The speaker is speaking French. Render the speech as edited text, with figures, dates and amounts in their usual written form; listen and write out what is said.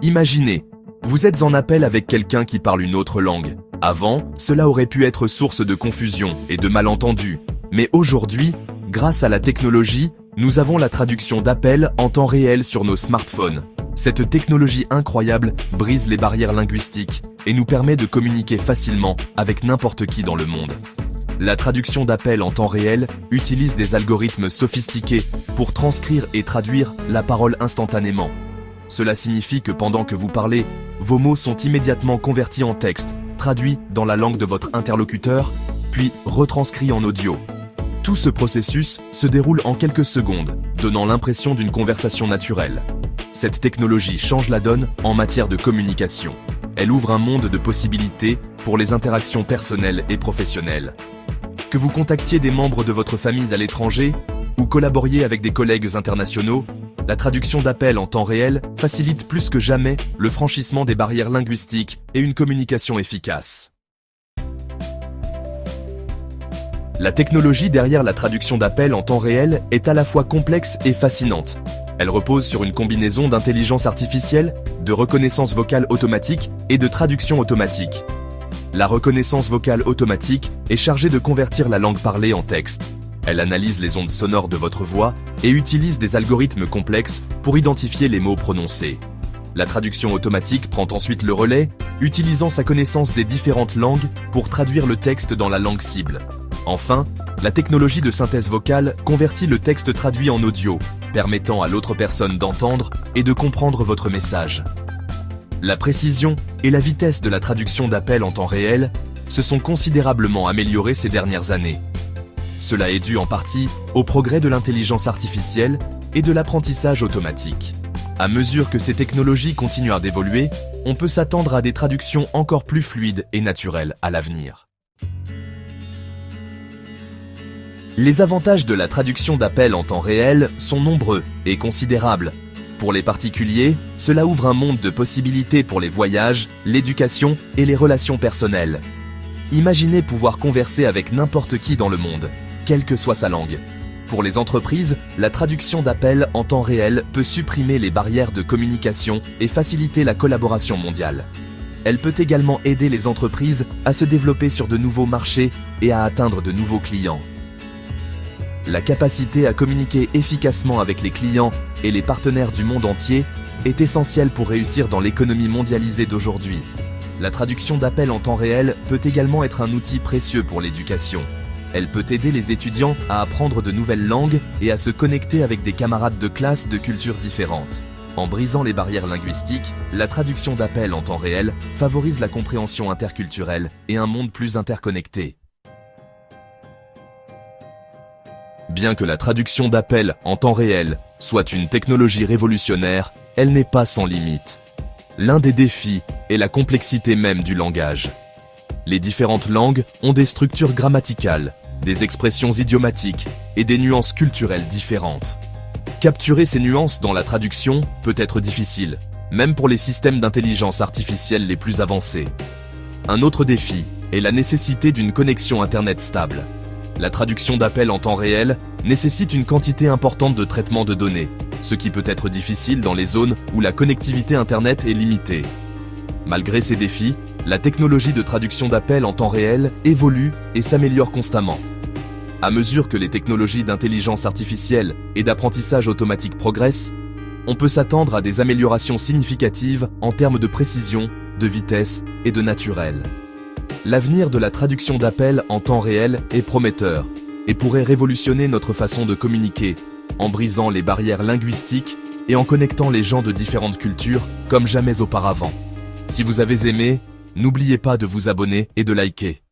Imaginez, vous êtes en appel avec quelqu'un qui parle une autre langue. Avant, cela aurait pu être source de confusion et de malentendus. Mais aujourd'hui, grâce à la technologie, nous avons la traduction d'appels en temps réel sur nos smartphones. Cette technologie incroyable brise les barrières linguistiques et nous permet de communiquer facilement avec n'importe qui dans le monde. La traduction d'appels en temps réel utilise des algorithmes sophistiqués pour transcrire et traduire la parole instantanément. Cela signifie que pendant que vous parlez, vos mots sont immédiatement convertis en texte, traduits dans la langue de votre interlocuteur, puis retranscrits en audio. Tout ce processus se déroule en quelques secondes, donnant l'impression d'une conversation naturelle. Cette technologie change la donne en matière de communication. Elle ouvre un monde de possibilités pour les interactions personnelles et professionnelles. Que vous contactiez des membres de votre famille à l'étranger ou collaboriez avec des collègues internationaux, la traduction d'appels en temps réel facilite plus que jamais le franchissement des barrières linguistiques et une communication efficace. La technologie derrière la traduction d'appels en temps réel est à la fois complexe et fascinante. Elle repose sur une combinaison d'intelligence artificielle, de reconnaissance vocale automatique et de traduction automatique. La reconnaissance vocale automatique est chargée de convertir la langue parlée en texte. Elle analyse les ondes sonores de votre voix et utilise des algorithmes complexes pour identifier les mots prononcés. La traduction automatique prend ensuite le relais, utilisant sa connaissance des différentes langues pour traduire le texte dans la langue cible. Enfin, la technologie de synthèse vocale convertit le texte traduit en audio, permettant à l'autre personne d'entendre et de comprendre votre message. La précision et la vitesse de la traduction d'appels en temps réel se sont considérablement améliorées ces dernières années. Cela est dû en partie au progrès de l'intelligence artificielle et de l'apprentissage automatique. À mesure que ces technologies continuent d'évoluer, on peut s'attendre à des traductions encore plus fluides et naturelles à l'avenir. Les avantages de la traduction d'appels en temps réel sont nombreux et considérables. Pour les particuliers, cela ouvre un monde de possibilités pour les voyages, l'éducation et les relations personnelles. Imaginez pouvoir converser avec n'importe qui dans le monde, quelle que soit sa langue. Pour les entreprises, la traduction d'appels en temps réel peut supprimer les barrières de communication et faciliter la collaboration mondiale. Elle peut également aider les entreprises à se développer sur de nouveaux marchés et à atteindre de nouveaux clients. La capacité à communiquer efficacement avec les clients et les partenaires du monde entier est essentielle pour réussir dans l'économie mondialisée d'aujourd'hui. La traduction d'appels en temps réel peut également être un outil précieux pour l'éducation. Elle peut aider les étudiants à apprendre de nouvelles langues et à se connecter avec des camarades de classe de cultures différentes. En brisant les barrières linguistiques, la traduction d'appels en temps réel favorise la compréhension interculturelle et un monde plus interconnecté. Bien que la traduction d'appels en temps réel soit une technologie révolutionnaire, elle n'est pas sans limite. L'un des défis est la complexité même du langage. Les différentes langues ont des structures grammaticales, des expressions idiomatiques et des nuances culturelles différentes. Capturer ces nuances dans la traduction peut être difficile, même pour les systèmes d'intelligence artificielle les plus avancés. Un autre défi est la nécessité d'une connexion Internet stable. La traduction d'appels en temps réel nécessite une quantité importante de traitement de données, ce qui peut être difficile dans les zones où la connectivité Internet est limitée. Malgré ces défis, la technologie de traduction d'appels en temps réel évolue et s'améliore constamment. À mesure que les technologies d'intelligence artificielle et d'apprentissage automatique progressent, on peut s'attendre à des améliorations significatives en termes de précision, de vitesse et de naturel. L'avenir de la traduction d'appels en temps réel est prometteur et pourrait révolutionner notre façon de communiquer, en brisant les barrières linguistiques et en connectant les gens de différentes cultures comme jamais auparavant. Si vous avez aimé, n'oubliez pas de vous abonner et de liker.